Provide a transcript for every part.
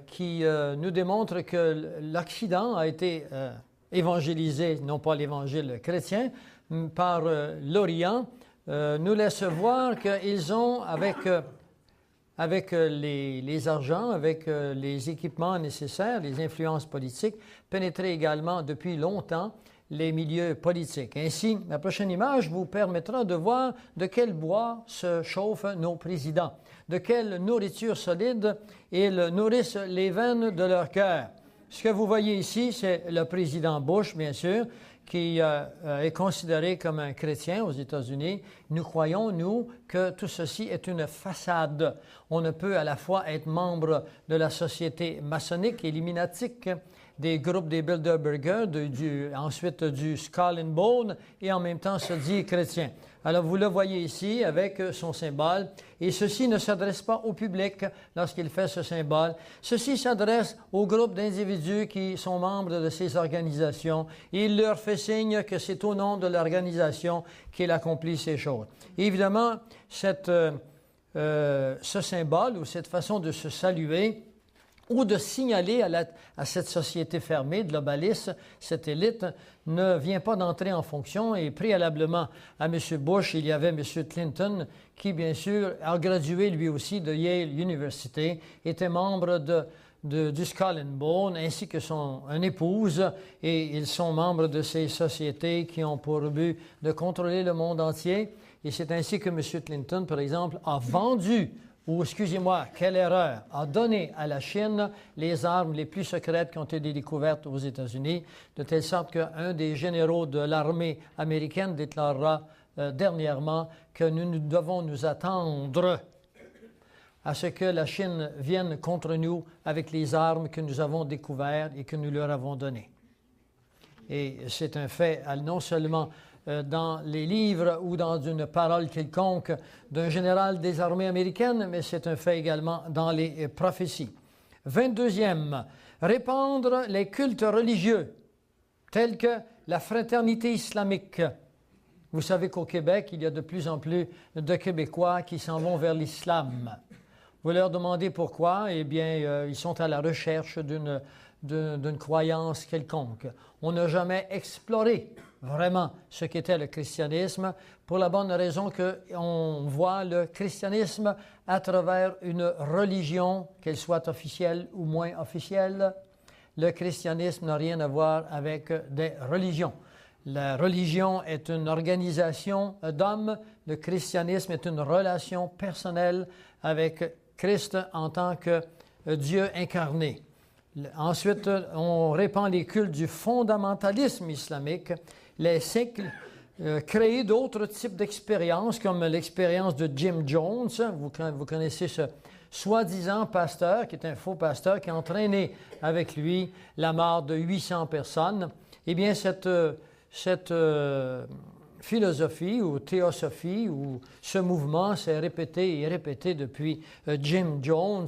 qui nous démontre que l'Occident a été évangélisé, non pas l'évangile chrétien, par l'Orient, nous laisse voir qu'ils ont, avec les argents, avec les équipements nécessaires, les influences politiques, pénétré également depuis longtemps les milieux politiques. Ainsi, la prochaine image vous permettra de voir de quel bois se chauffent nos présidents, de quelle nourriture solide ils nourrissent les veines de leur cœur. Ce que vous voyez ici, c'est le président Bush, bien sûr, qui est considéré comme un chrétien aux États-Unis. Nous croyons, nous, que tout ceci est une façade. On ne peut à la fois être membre de la société maçonnique, illuminatique, des groupes des Bilderberger, ensuite du Skull and Bone, et en même temps se dire chrétien. Alors vous le voyez ici avec son symbole, et ceci ne s'adresse pas au public lorsqu'il fait ce symbole. Ceci s'adresse au groupe d'individus qui sont membres de ces organisations, et il leur fait signe que c'est au nom de l'organisation qu'il accomplit ces choses. Et évidemment, ce symbole ou cette façon de se saluer ou de signaler à cette société fermée, globaliste, cette élite, ne vient pas d'entrer en fonction. Et préalablement à M. Bush, il y avait M. Clinton, qui, bien sûr, a gradué lui aussi de Yale University, était membre du Skull and Bone, ainsi que son épouse, et ils sont membres de ces sociétés qui ont pour but de contrôler le monde entier. Et c'est ainsi que M. Clinton, par exemple, a vendu, ou excusez-moi, quelle erreur, a donné à la Chine les armes les plus secrètes qui ont été découvertes aux États-Unis, de telle sorte qu'un des généraux de l'armée américaine déclarera dernièrement que nous devons nous attendre à ce que la Chine vienne contre nous avec les armes que nous avons découvertes et que nous leur avons données. Et c'est un fait non seulement dans les livres ou dans une parole quelconque d'un général des armées américaines, mais c'est un fait également dans les prophéties. 22e, répandre les cultes religieux tels que la fraternité islamique. Vous savez qu'au Québec, il y a de plus en plus de Québécois qui s'en vont vers l'islam. Vous leur demandez pourquoi, eh bien, ils sont à la recherche d'une croyance quelconque. On n'a jamais exploré vraiment ce qu'était le christianisme, pour la bonne raison qu'on voit le christianisme à travers une religion, qu'elle soit officielle ou moins officielle. Le christianisme n'a rien à voir avec des religions. La religion est une organisation d'hommes, le christianisme est une relation personnelle avec Christ en tant que Dieu incarné. Ensuite, on répand les cultes du fondamentalisme islamique, les cycles, créer d'autres types d'expériences, comme l'expérience de Jim Jones. Vous connaissez ce soi-disant pasteur, qui est un faux pasteur, qui a entraîné avec lui la mort de 800 personnes. Eh bien, cette philosophie ou théosophie ou ce mouvement s'est répété et répété depuis Jim Jones.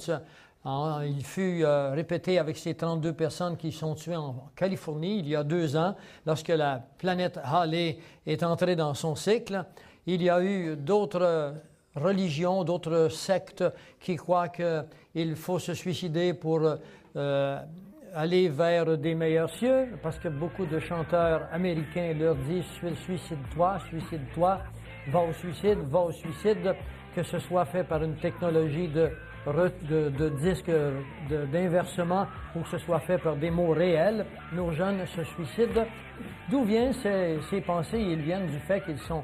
Il fut répété avec ces 32 personnes qui sont tuées en Californie il y a 2 ans, lorsque la planète Halley est entrée dans son cycle. Il y a eu d'autres religions, d'autres sectes qui croient qu'il faut se suicider pour aller vers des meilleurs cieux, parce que beaucoup de chanteurs américains leur disent « suicide-toi, suicide-toi, va au suicide », que ce soit fait par une technologie de disque d'inversement ou que ce soit fait par des mots réels. Nos jeunes se suicident. D'où viennent ces pensées? Ils viennent du fait qu'ils sont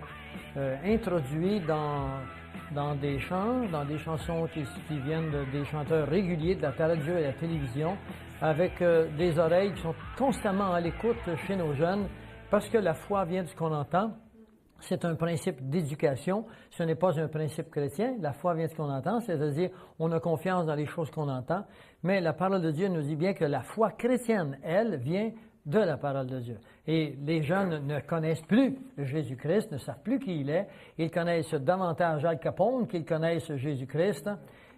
introduits dans des chants, dans des chansons qui viennent des chanteurs réguliers de la radio et de la télévision, avec des oreilles qui sont constamment à l'écoute chez nos jeunes, parce que la foi vient de ce qu'on entend. C'est un principe d'éducation, ce n'est pas un principe chrétien. La foi vient de ce qu'on entend, c'est-à-dire on a confiance dans les choses qu'on entend, mais la parole de Dieu nous dit bien que la foi chrétienne, elle, vient de la parole de Dieu. Et les jeunes ne connaissent plus Jésus-Christ, ne savent plus qui il est. Ils connaissent davantage Al Capone qu'ils connaissent Jésus-Christ.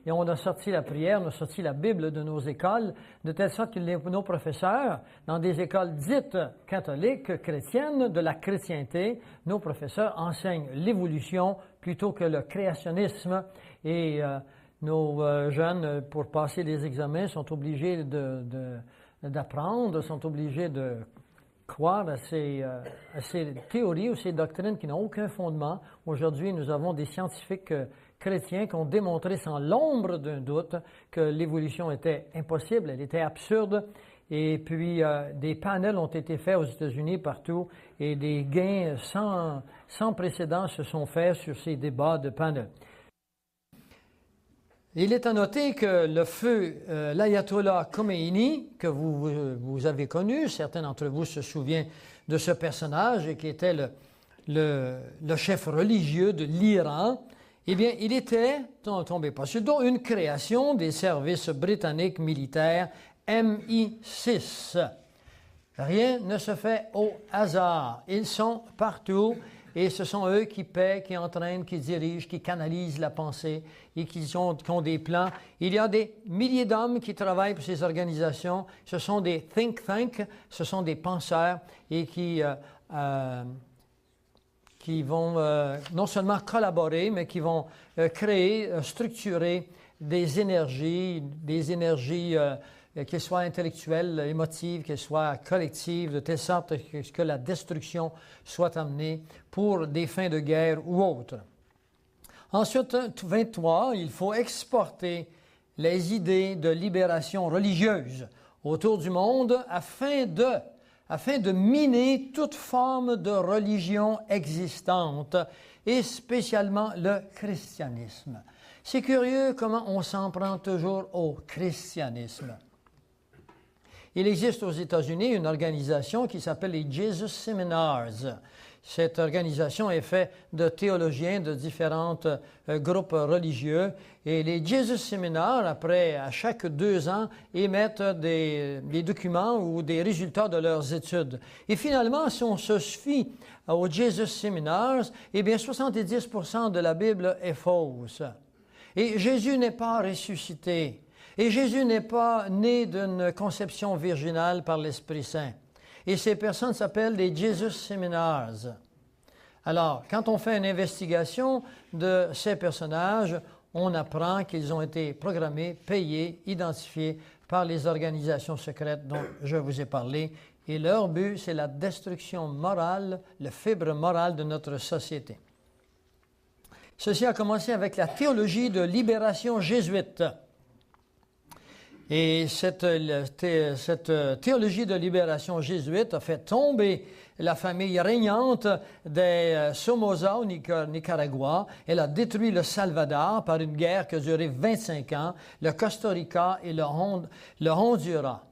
Et on a sorti la prière, on a sorti la Bible de nos écoles, de telle sorte que nos professeurs, dans des écoles dites catholiques, chrétiennes, de la chrétienté, nos professeurs enseignent l'évolution plutôt que le créationnisme et nos jeunes, pour passer les examens, sont obligés d'apprendre, sont obligés de croire à ces théories ou ces doctrines qui n'ont aucun fondement. Aujourd'hui, nous avons des scientifiques chrétiens qui ont démontré sans l'ombre d'un doute que l'évolution était impossible, elle était absurde. Et puis, des panels ont été faits aux États-Unis partout et des gains sans précédent se sont faits sur ces débats de panels. Il est à noter que le feu l'ayatollah Khomeini, que vous avez connu, certains d'entre vous se souviennent de ce personnage qui était le chef religieux de l'Iran, eh bien, il était, tombé pas sur le dos, une création des services britanniques militaires MI6. Rien ne se fait au hasard. Ils sont partout. Et ce sont eux qui paient, qui entraînent, qui dirigent, qui canalisent la pensée et qui ont des plans. Il y a des milliers d'hommes qui travaillent pour ces organisations. Ce sont des think tanks, ce sont des penseurs et qui vont non seulement collaborer, mais qui vont créer, structurer des énergies qu'elles soient intellectuelles, émotives, qu'elles soient collectives, de telle sorte que la destruction soit amenée pour des fins de guerre ou autres. Ensuite, 23, il faut exporter les idées de libération religieuse autour du monde afin de miner toute forme de religion existante, et spécialement le christianisme. C'est curieux comment on s'en prend toujours au christianisme. Il existe aux États-Unis une organisation qui s'appelle les Jesus Seminars. Cette organisation est faite de théologiens de différents groupes religieux. Et les Jesus Seminars, à chaque 2 ans, émettent des documents ou des résultats de leurs études. Et finalement, si on se fie aux Jesus Seminars, eh bien 70% de la Bible est fausse. Et Jésus n'est pas ressuscité. Et Jésus n'est pas né d'une conception virginale par l'Esprit Saint. Et ces personnes s'appellent les Jesus Seminars. Alors, quand on fait une investigation de ces personnages, on apprend qu'ils ont été programmés, payés, identifiés par les organisations secrètes dont je vous ai parlé. Et leur but, c'est la destruction morale, la fibre morale de notre société. Ceci a commencé avec la théologie de libération jésuite. Et cette théologie de libération jésuite a fait tomber la famille régnante des Somoza au Nicaragua. Elle a détruit le Salvador par une guerre qui a duré 25 ans, le Costa Rica et le Honduras.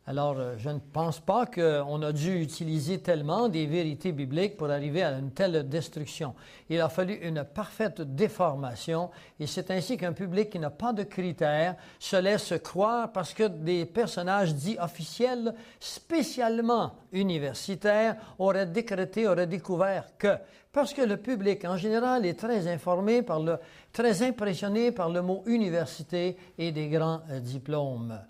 Alors, je ne pense pas qu'on a dû utiliser tellement des vérités bibliques pour arriver à une telle destruction. Il a fallu une parfaite déformation et c'est ainsi qu'un public qui n'a pas de critères se laisse croire parce que des personnages dits officiels, spécialement universitaires, auraient découvert que, parce que le public en général est très informé, très impressionné par le mot université et des grands diplômes.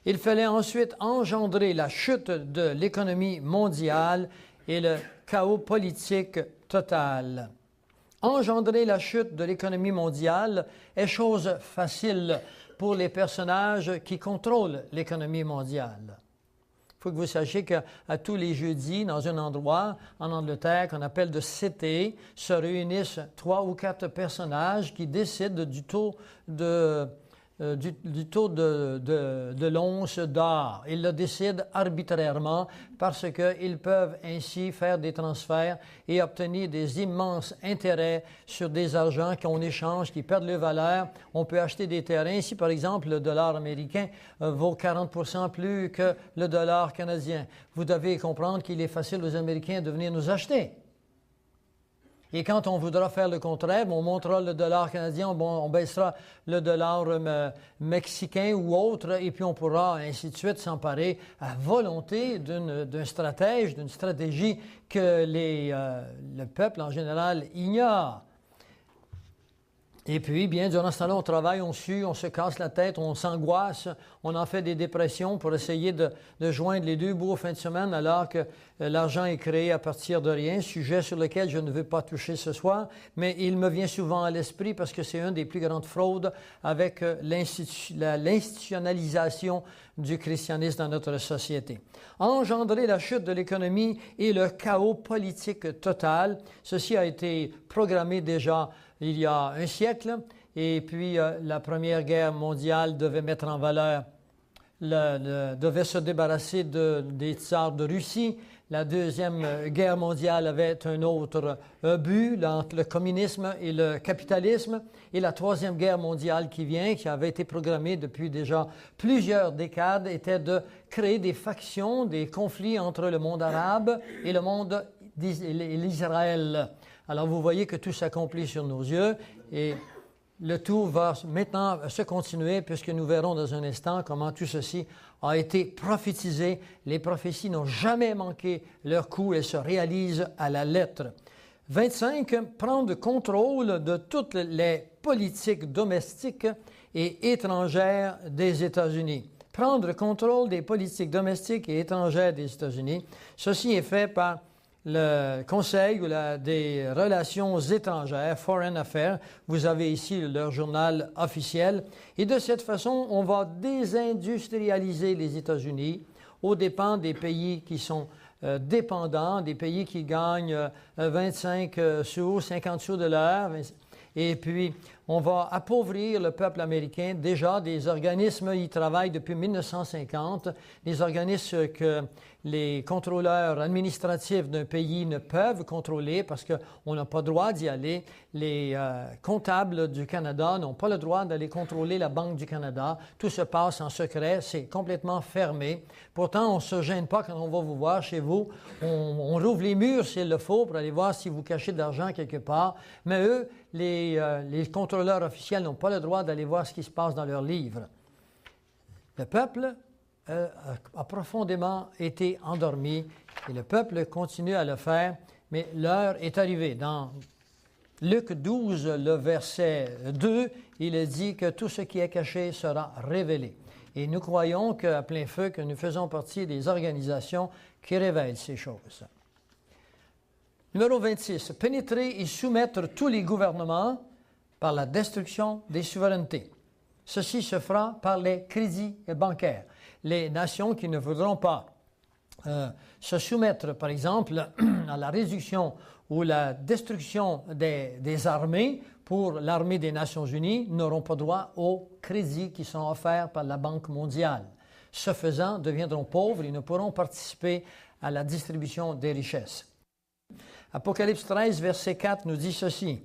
Il fallait ensuite engendrer la chute de l'économie mondiale et le chaos politique total. Engendrer la chute de l'économie mondiale est chose facile pour les personnages qui contrôlent l'économie mondiale. Il faut que vous sachiez qu'à tous les jeudis, dans un endroit en Angleterre qu'on appelle de City, se réunissent 3 ou 4 personnages qui décident du taux de l'once d'or. Ils le décident arbitrairement parce qu'ils peuvent ainsi faire des transferts et obtenir des immenses intérêts sur des argents qu'on échange, qui perdent leur valeur. On peut acheter des terrains. Ici, par exemple, le dollar américain vaut 40% plus que le dollar canadien. Vous devez comprendre qu'il est facile aux Américains de venir nous acheter. Et quand on voudra faire le contraire, on montera le dollar canadien, on baissera le dollar mexicain ou autre, et puis on pourra ainsi de suite s'emparer à volonté d'un stratège, d'une stratégie que le peuple en général ignore. Et puis, bien, durant ce temps-là, on travaille, on sue, on se casse la tête, on s'angoisse, on en fait des dépressions pour essayer de joindre les deux bouts aux fins de semaine, alors que l'argent est créé à partir de rien, sujet sur lequel je ne veux pas toucher ce soir, mais il me vient souvent à l'esprit parce que c'est une des plus grandes fraudes avec l'institutionnalisation du christianisme dans notre société. A engendré la chute de l'économie et le chaos politique total. Ceci a été programmé déjà il y a un siècle, et puis la Première Guerre mondiale devait mettre en valeur, devait se débarrasser des tsars de Russie. La Deuxième Guerre mondiale avait un autre but, entre le communisme et le capitalisme. Et la Troisième Guerre mondiale qui vient, qui avait été programmée depuis déjà plusieurs décades, était de créer des factions, des conflits entre le monde arabe et le monde l'Israël. Alors, vous voyez que tout s'accomplit sur nos yeux et le tout va maintenant se continuer puisque nous verrons dans un instant comment tout ceci a été prophétisé. Les prophéties n'ont jamais manqué leur coup, elles se réalisent à la lettre. 25. Prendre contrôle de toutes les politiques domestiques et étrangères des États-Unis. Prendre contrôle des politiques domestiques et étrangères des États-Unis. Ceci est fait par le Conseil des relations étrangères, Foreign Affairs. Vous avez ici leur journal officiel. Et de cette façon, on va désindustrialiser les États-Unis aux dépens des pays qui sont dépendants, des pays qui gagnent 25 sous, 50 sous de l'heure. Et puis, on va appauvrir le peuple américain. Déjà, des organismes y travaillent depuis 1950, des organismes que les contrôleurs administratifs d'un pays ne peuvent contrôler parce qu'on n'a pas le droit d'y aller. Les comptables du Canada n'ont pas le droit d'aller contrôler la Banque du Canada. Tout se passe en secret, c'est complètement fermé. Pourtant, on ne se gêne pas quand on va vous voir chez vous. On rouvre les murs s'il le faut pour aller voir si vous cachez de l'argent quelque part. Mais eux, les contrôleurs officiels n'ont pas le droit d'aller voir ce qui se passe dans leurs livres. Le peuple a profondément été endormi et le peuple continue à le faire, mais l'heure est arrivée. Dans Luc 12, le verset 2, il est dit que tout ce qui est caché sera révélé. Et nous croyons qu'à plein feu, que nous faisons partie des organisations qui révèlent ces choses. Numéro 26. Pénétrer et soumettre tous les gouvernements par la destruction des souverainetés. Ceci se fera par les crédits bancaires. Les nations qui ne voudront pas se soumettre, par exemple, à la réduction ou la destruction des armées pour l'armée des Nations Unies n'auront pas droit aux crédits qui sont offerts par la Banque mondiale. Ce faisant, deviendront pauvres et ne pourront participer à la distribution des richesses. Apocalypse 13, verset 4 nous dit ceci.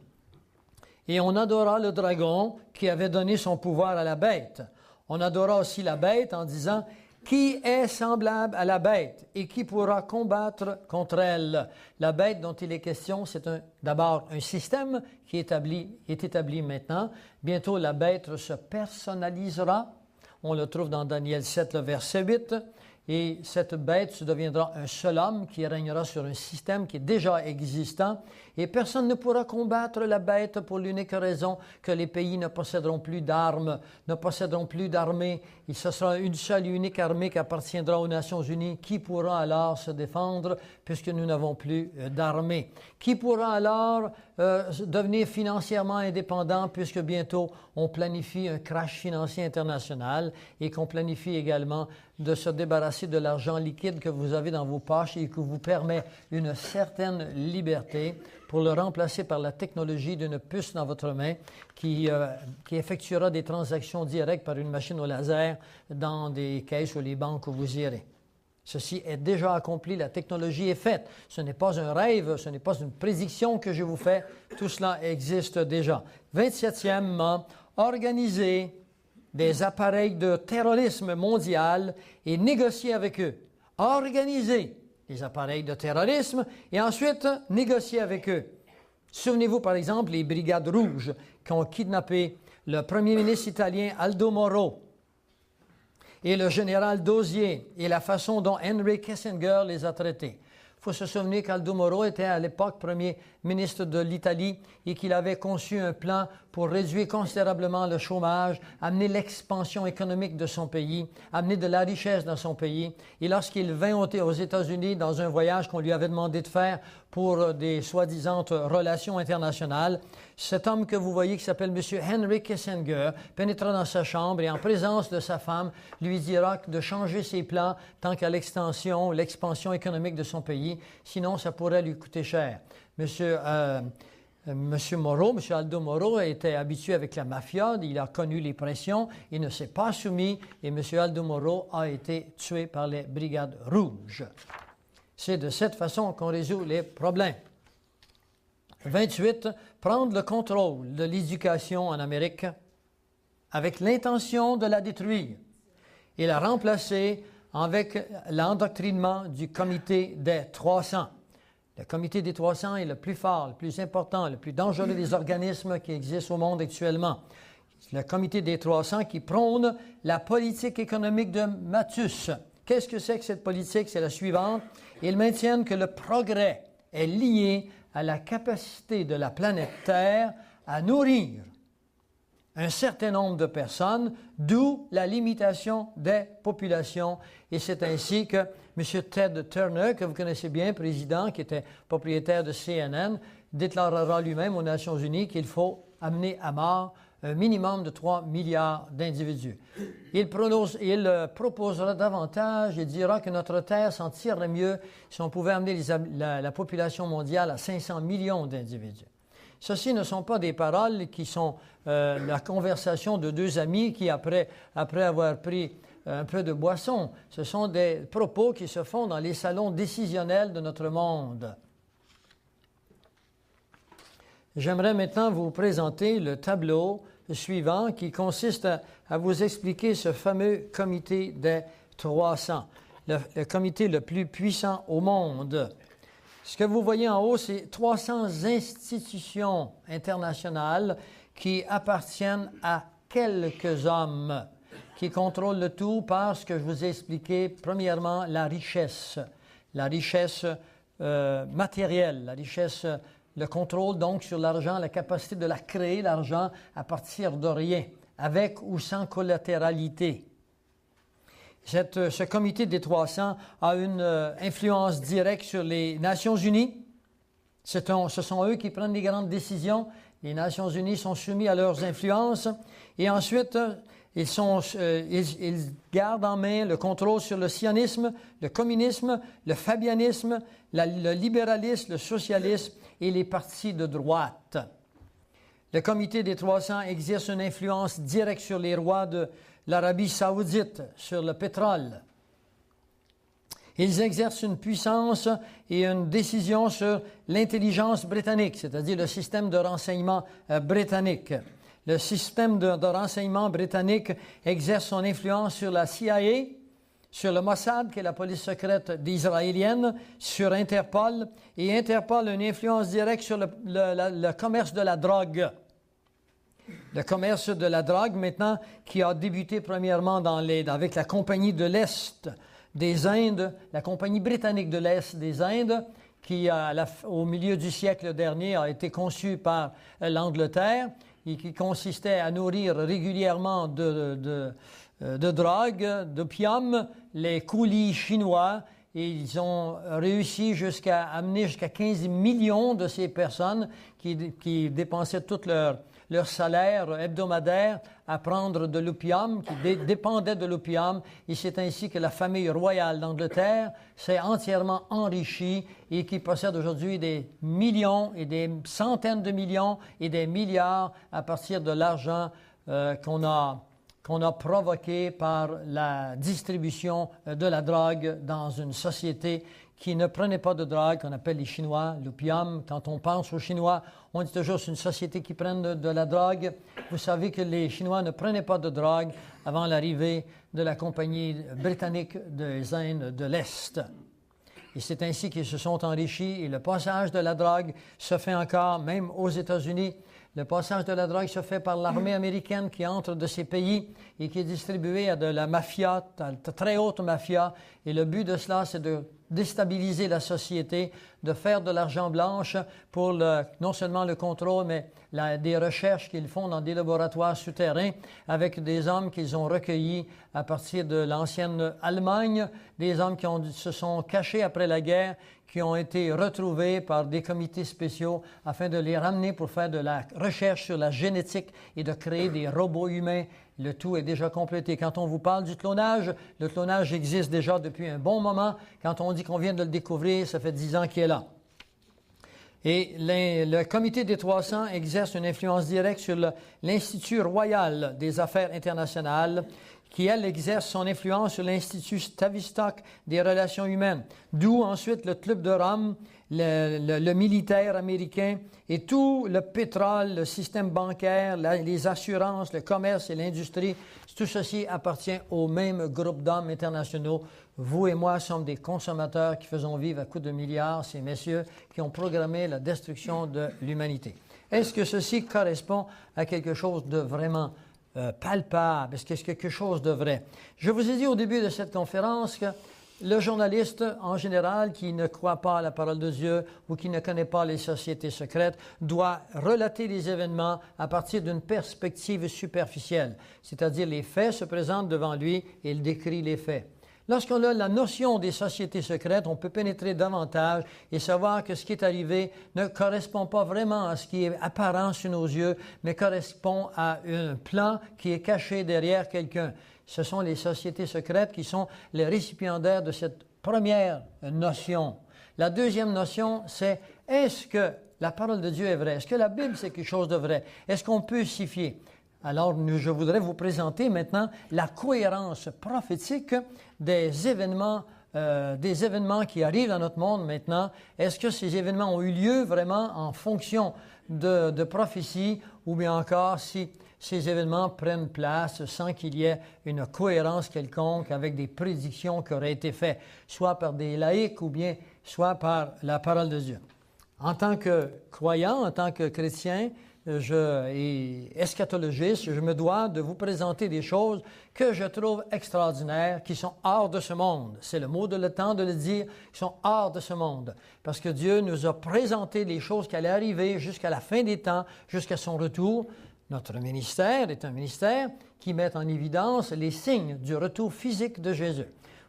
« Et on adora le dragon qui avait donné son pouvoir à la bête. On adora aussi la bête en disant « Qui est semblable à la bête et qui pourra combattre contre elle? » La bête dont il est question, c'est d'abord un système qui est établi maintenant. Bientôt, la bête se personnalisera. On le trouve dans Daniel 7, le verset 8. Et cette bête deviendra un seul homme qui régnera sur un système qui est déjà existant. Et personne ne pourra combattre la bête pour l'unique raison que les pays ne posséderont plus d'armes, ne posséderont plus d'armée. Et ce sera une seule et unique armée qui appartiendra aux Nations Unies. Qui pourra alors se défendre puisque nous n'avons plus d'armée? Qui pourra alors devenir financièrement indépendant puisque bientôt on planifie un crash financier international et qu'on planifie également de se débarrasser de l'argent liquide que vous avez dans vos poches et qui vous permet une certaine liberté pour le remplacer par la technologie d'une puce dans votre main qui effectuera des transactions directes par une machine au laser dans des caisses ou les banques où vous irez. Ceci est déjà accompli, la technologie est faite. Ce n'est pas un rêve, ce n'est pas une prédiction que je vous fais, tout cela existe déjà. 27e, organiser des appareils de terrorisme mondial et négocier avec eux. Organiser les appareils de terrorisme et ensuite négocier avec eux. Souvenez-vous par exemple les Brigades Rouges qui ont kidnappé le premier ministre italien Aldo Moro et le général Dozier et la façon dont Henry Kissinger les a traités. Il faut se souvenir qu'Aldo Moro était à l'époque premier ministre de l'Italie et qu'il avait conçu un plan pour réduire considérablement le chômage, amener l'expansion économique de son pays, amener de la richesse dans son pays. Et lorsqu'il vint aux États-Unis dans un voyage qu'on lui avait demandé de faire pour des soi-disant relations internationales, cet homme que vous voyez qui s'appelle M. Henry Kissinger pénétra dans sa chambre et en présence de sa femme lui dira de changer ses plans tant qu'à l'expansion économique de son pays, sinon ça pourrait lui coûter cher. Monsieur Moro, M. Aldo Moro était habitué avec la mafia, il a connu les pressions, il ne s'est pas soumis et M. Aldo Moro a été tué par les Brigades Rouges. C'est de cette façon qu'on résout les problèmes. 28. Prendre le contrôle de l'éducation en Amérique avec l'intention de la détruire et la remplacer avec l'endoctrinement du comité des 300. Le comité des 300 est le plus fort, le plus important, le plus dangereux des organismes qui existent au monde actuellement. Le comité des 300 qui prône la politique économique de Malthus. Qu'est-ce que c'est que cette politique? C'est la suivante. Ils maintiennent que le progrès est lié à la capacité de la planète Terre à nourrir un certain nombre de personnes, d'où la limitation des populations. Et c'est ainsi que M. Ted Turner, que vous connaissez bien, président, qui était propriétaire de CNN, déclarera lui-même aux Nations Unies qu'il faut amener à mort un minimum de 3 milliards d'individus. Il proposera davantage et dira que notre Terre s'en tirerait mieux si on pouvait amener la population mondiale à 500 millions d'individus. Ceci ne sont pas des paroles qui sont la conversation de deux amis qui, après avoir pris un peu de boisson, ce sont des propos qui se font dans les salons décisionnels de notre monde. J'aimerais maintenant vous présenter le tableau suivant qui consiste à vous expliquer ce fameux comité des 300, le comité le plus puissant au monde. Ce que vous voyez en haut, c'est 300 institutions internationales qui appartiennent à quelques hommes qui contrôlent le tout par ce que je vous ai expliqué, premièrement, la richesse matérielle, la richesse, le contrôle donc sur l'argent, la capacité de la créer, l'argent, à partir de rien, avec ou sans collatéralité. Ce comité des 300 a une influence directe sur les Nations Unies. Ce sont eux qui prennent les grandes décisions. Les Nations Unies sont soumises à leurs influences. Et ensuite, ils gardent en main le contrôle sur le sionisme, le communisme, le fabianisme, le libéralisme, le socialisme et les partis de droite. Le comité des 300 exerce une influence directe sur les rois de l'Arabie saoudite, sur le pétrole. Ils exercent une puissance et une décision sur l'intelligence britannique, c'est-à-dire le système de renseignement britannique. Le système de renseignement britannique exerce son influence sur la CIA, sur le Mossad, qui est la police secrète israélienne, sur Interpol, et Interpol a une influence directe sur le commerce de la drogue. Le commerce de la drogue, maintenant, qui a débuté premièrement avec la Compagnie de l'Est des Indes, la Compagnie britannique de l'Est des Indes, qui, au milieu du siècle dernier, a été conçue par l'Angleterre et qui consistait à nourrir régulièrement de drogue, d'opium, les coulis chinois. Et ils ont réussi à amener jusqu'à 15 millions de ces personnes qui dépensaient tout leur salaire hebdomadaire à prendre de l'opium, qui dépendaient de l'opium. Et c'est ainsi que la famille royale d'Angleterre s'est entièrement enrichie et qui possède aujourd'hui des millions et des centaines de millions et des milliards à partir de l'argent qu'on a provoqué par la distribution de la drogue dans une société qui ne prenait pas de drogue, qu'on appelle les Chinois, l'opium. Quand on pense aux Chinois, on dit toujours que c'est une société qui prend de la drogue. Vous savez que les Chinois ne prenaient pas de drogue avant l'arrivée de la Compagnie britannique des Indes de l'Est. Et c'est ainsi qu'ils se sont enrichis et le passage de la drogue se fait encore, même aux États-Unis. Le passage de la drogue se fait par l'armée américaine qui entre de ces pays et qui est distribuée à de la mafia, de très haute mafia. Et le but de cela, c'est de déstabiliser la société, de faire de l'argent blanche pour non seulement le contrôle, mais des recherches qu'ils font dans des laboratoires souterrains avec des hommes qu'ils ont recueillis à partir de l'ancienne Allemagne, des hommes qui se sont cachés après la guerre, qui ont été retrouvés par des comités spéciaux afin de les ramener pour faire de la recherche sur la génétique et de créer des robots humains. Le tout est déjà complété. Quand on vous parle du clonage, le clonage existe déjà depuis un bon moment. Quand on dit qu'on vient de le découvrir, ça fait 10 ans qu'il est là. Et le comité des 300 exerce une influence directe sur l'Institut royal des affaires internationales, qui, elle, exerce son influence sur l'Institut Tavistock des relations humaines, d'où ensuite le Club de Rome, le militaire américain et tout le pétrole, le système bancaire, les assurances, le commerce et l'industrie. Tout ceci appartient au même groupe d'hommes internationaux. Vous et moi sommes des consommateurs qui faisons vivre à coups de milliards ces messieurs qui ont programmé la destruction de l'humanité. Est-ce que ceci correspond à quelque chose de vraiment palpable? Est-ce que c'est quelque chose de vrai? Je vous ai dit au début de cette conférence que le journaliste, en général, qui ne croit pas à la parole de Dieu ou qui ne connaît pas les sociétés secrètes, doit relater les événements à partir d'une perspective superficielle, c'est-à-dire les faits se présentent devant lui et il décrit les faits. Lorsqu'on a la notion des sociétés secrètes, on peut pénétrer davantage et savoir que ce qui est arrivé ne correspond pas vraiment à ce qui est apparent sous nos yeux, mais correspond à un plan qui est caché derrière quelqu'un. Ce sont les sociétés secrètes qui sont les récipiendaires de cette première notion. La deuxième notion, c'est est-ce que la parole de Dieu est vraie? Est-ce que la Bible, c'est quelque chose de vrai? Est-ce qu'on peut s'y fier? Alors, je voudrais vous présenter maintenant la cohérence prophétique des événements qui arrivent dans notre monde maintenant. Est-ce que ces événements ont eu lieu vraiment en fonction de prophétie ou bien encore si ces événements prennent place sans qu'il y ait une cohérence quelconque avec des prédictions qui auraient été faites, soit par des laïcs ou bien soit par la parole de Dieu. En tant que croyant, en tant que chrétien, et eschatologiste, je me dois de vous présenter des choses que je trouve extraordinaires, qui sont hors de ce monde. C'est le mot de le temps de le dire, qui sont hors de ce monde. Parce que Dieu nous a présenté les choses qui allaient arriver jusqu'à la fin des temps, jusqu'à son retour. Notre ministère est un ministère qui met en évidence les signes du retour physique de Jésus.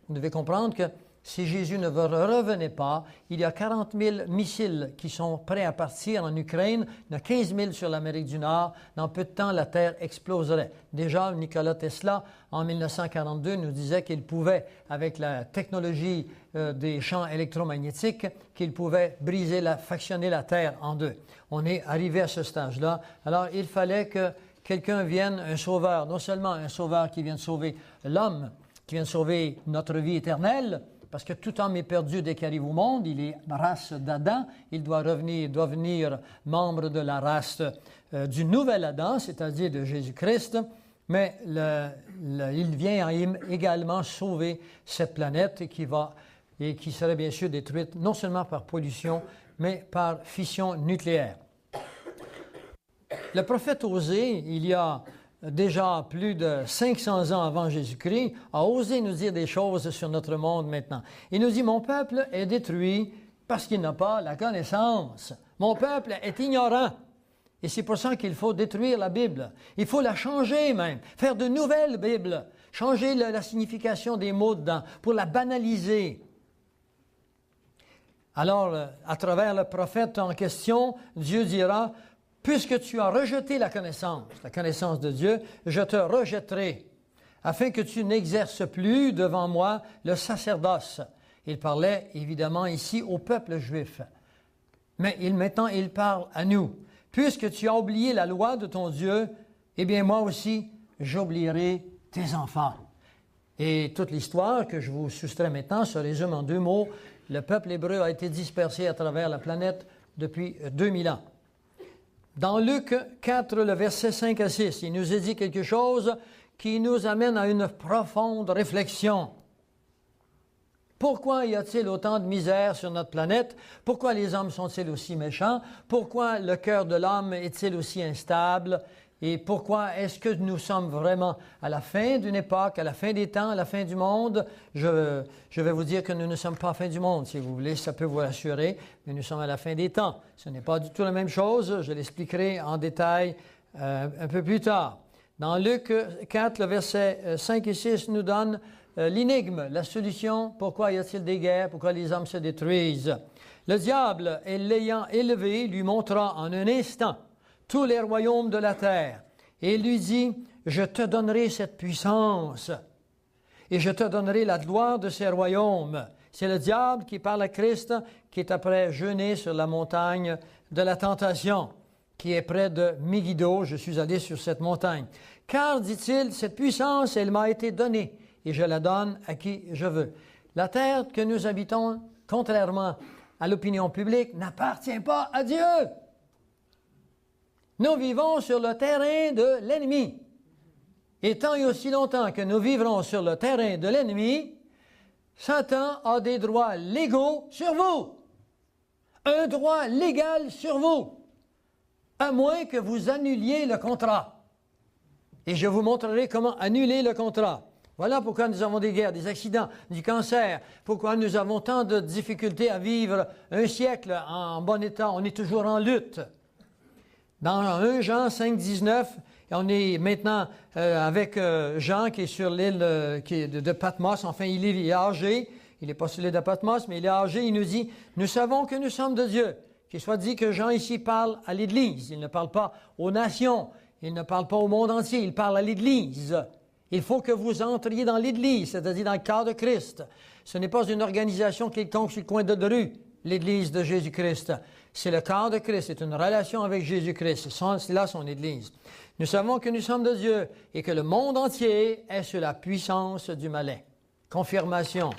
Vous devez comprendre que si Jésus ne revenait pas, il y a 40 000 missiles qui sont prêts à partir en Ukraine, il y en a 15 000 sur l'Amérique du Nord. Dans peu de temps, la Terre exploserait. Déjà, Nikola Tesla, en 1942, nous disait qu'il pouvait, avec la technologie des champs électromagnétiques, qu'il pouvait fractionner la Terre en deux. On est arrivé à ce stage-là. Alors, il fallait que quelqu'un vienne, un sauveur, non seulement un sauveur qui vienne sauver l'homme, qui vient sauver notre vie éternelle, parce que tout homme est perdu dès qu'il arrive au monde, il est race d'Adam, il doit devenir membre de la race du nouvel Adam, c'est-à-dire de Jésus-Christ, mais il vient également sauver cette planète qui serait bien sûr détruite non seulement par pollution, mais par fission nucléaire. Le prophète Osée, il y a déjà plus de 500 ans avant Jésus-Christ, a osé nous dire des choses sur notre monde maintenant. Il nous dit, mon peuple est détruit parce qu'il n'a pas la connaissance. Mon peuple est ignorant. Et c'est pour ça qu'il faut détruire la Bible. Il faut la changer même, faire de nouvelles Bibles, changer la signification des mots dedans pour la banaliser. Alors, à travers le prophète en question, Dieu dira, puisque tu as rejeté la connaissance de Dieu, je te rejetterai, afin que tu n'exerces plus devant moi le sacerdoce. Il parlait évidemment ici au peuple juif. Mais maintenant, il parle à nous. Puisque tu as oublié la loi de ton Dieu, eh bien moi aussi, j'oublierai tes enfants. Et toute l'histoire que je vous soustrais maintenant se résume en 2 mots. Le peuple hébreu a été dispersé à travers la planète depuis 2000 ans. Dans Luc 4, le verset 5 à 6, il nous est dit quelque chose qui nous amène à une profonde réflexion. Pourquoi y a-t-il autant de misère sur notre planète? Pourquoi les hommes sont-ils aussi méchants? Pourquoi le cœur de l'homme est-il aussi instable? Et pourquoi est-ce que nous sommes vraiment à la fin d'une époque, à la fin des temps, à la fin du monde? Je vais vous dire que nous ne sommes pas à la fin du monde, si vous voulez, ça peut vous rassurer, mais nous sommes à la fin des temps. Ce n'est pas du tout la même chose, je l'expliquerai en détail un peu plus tard. Dans Luc 4, le verset 5 et 6 nous donne l'énigme, la solution, pourquoi y a-t-il des guerres, pourquoi les hommes se détruisent. Le diable, l'ayant élevé, lui montra en un instant tous les royaumes de la terre, et il lui dit, je te donnerai cette puissance, et je te donnerai la gloire de ces royaumes. C'est le diable qui parle à Christ, qui est après jeûner sur la montagne de la tentation, qui est près de Megiddo. Je suis allé sur cette montagne. Car, dit-il, cette puissance, elle m'a été donnée, et je la donne à qui je veux. La terre que nous habitons, contrairement à l'opinion publique, n'appartient pas à Dieu. Nous vivons sur le terrain de l'ennemi. Et tant et aussi longtemps que nous vivrons sur le terrain de l'ennemi, Satan a des droits légaux sur vous. Un droit légal sur vous. À moins que vous annuliez le contrat. Et je vous montrerai comment annuler le contrat. Voilà pourquoi nous avons des guerres, des accidents, du cancer, pourquoi nous avons tant de difficultés à vivre un siècle en bon état. On est toujours en lutte. Dans 1 Jean 5, 19, on est maintenant avec Jean qui est sur l'île de Patmos. Enfin, il est âgé. Il n'est pas sur l'île de Patmos, mais il est âgé. Il nous dit, nous savons que nous sommes de Dieu. Qu'il soit dit que Jean ici parle à l'Église. Il ne parle pas aux nations. Il ne parle pas au monde entier. Il parle à l'Église. Il faut que vous entriez dans l'Église, c'est-à-dire dans le corps de Christ. Ce n'est pas une organisation quelconque sur le coin de rue, l'Église de Jésus-Christ. C'est le corps de Christ, c'est une relation avec Jésus-Christ. C'est là son Église. Nous savons que nous sommes de Dieu et que le monde entier est sous la puissance du malin. Confirmation.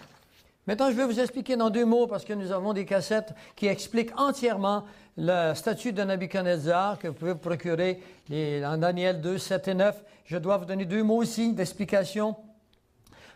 Maintenant, je vais vous expliquer dans 2 mots, parce que nous avons des cassettes qui expliquent entièrement le statut de Nabuchodonosor que vous pouvez vous procurer en Daniel 2, 7 et 9. Je dois vous donner 2 mots aussi d'explication.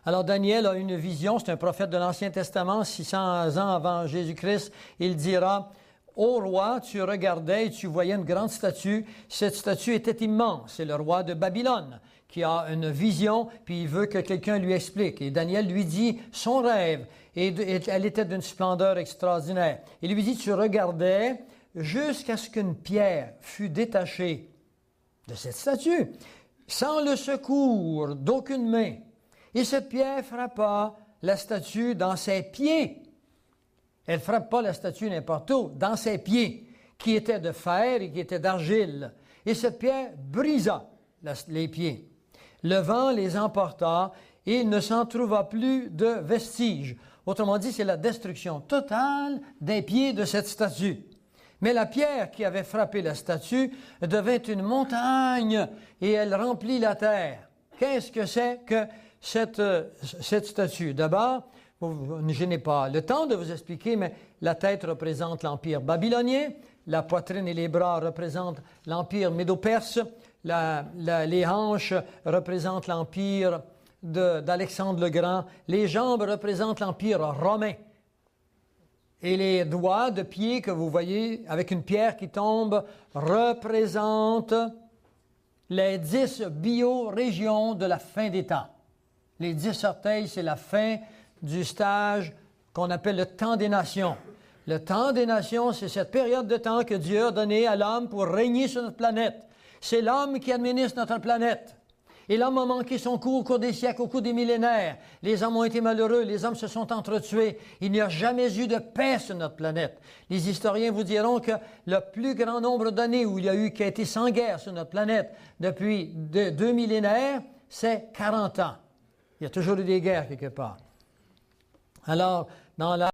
Alors, Daniel a une vision, c'est un prophète de l'Ancien Testament, 600 ans avant Jésus-Christ. Il dira, « Ô roi, tu regardais et tu voyais une grande statue. Cette statue était immense. C'est le roi de Babylone qui a une vision, puis il veut que quelqu'un lui explique. Et Daniel lui dit son rêve, et elle était d'une splendeur extraordinaire. Il lui dit, tu regardais jusqu'à ce qu'une pierre fût détachée de cette statue, sans le secours d'aucune main. Et cette pierre frappa la statue dans ses pieds. Elle ne frappe pas la statue n'importe où, dans ses pieds, qui étaient de fer et qui étaient d'argile. Et cette pierre brisa les pieds. Le vent les emporta et il ne s'en trouva plus de vestiges. Autrement dit, c'est la destruction totale des pieds de cette statue. Mais la pierre qui avait frappé la statue devint une montagne et elle remplit la terre. Qu'est-ce que c'est que cette statue? D'abord, je n'ai pas le temps de vous expliquer, mais la tête représente l'empire babylonien, la poitrine et les bras représentent l'empire médo-perse, les hanches représentent l'empire d'Alexandre le Grand, les jambes représentent l'empire romain. Et les doigts de pied que vous voyez avec une pierre qui tombe représentent les 10 biorégions de la fin des temps. Les 10 orteils, c'est la fin du stage qu'on appelle le temps des nations. Le temps des nations, c'est cette période de temps que Dieu a donnée à l'homme pour régner sur notre planète. C'est l'homme qui administre notre planète. Et l'homme a manqué son coup au cours des siècles, au cours des millénaires. Les hommes ont été malheureux, les hommes se sont entretués. Il n'y a jamais eu de paix sur notre planète. Les historiens vous diront que le plus grand nombre d'années où il y a eu qui a été sans guerre sur notre planète depuis 2 millénaires, c'est 40 ans. Il y a toujours eu des guerres quelque part. Alors, dans la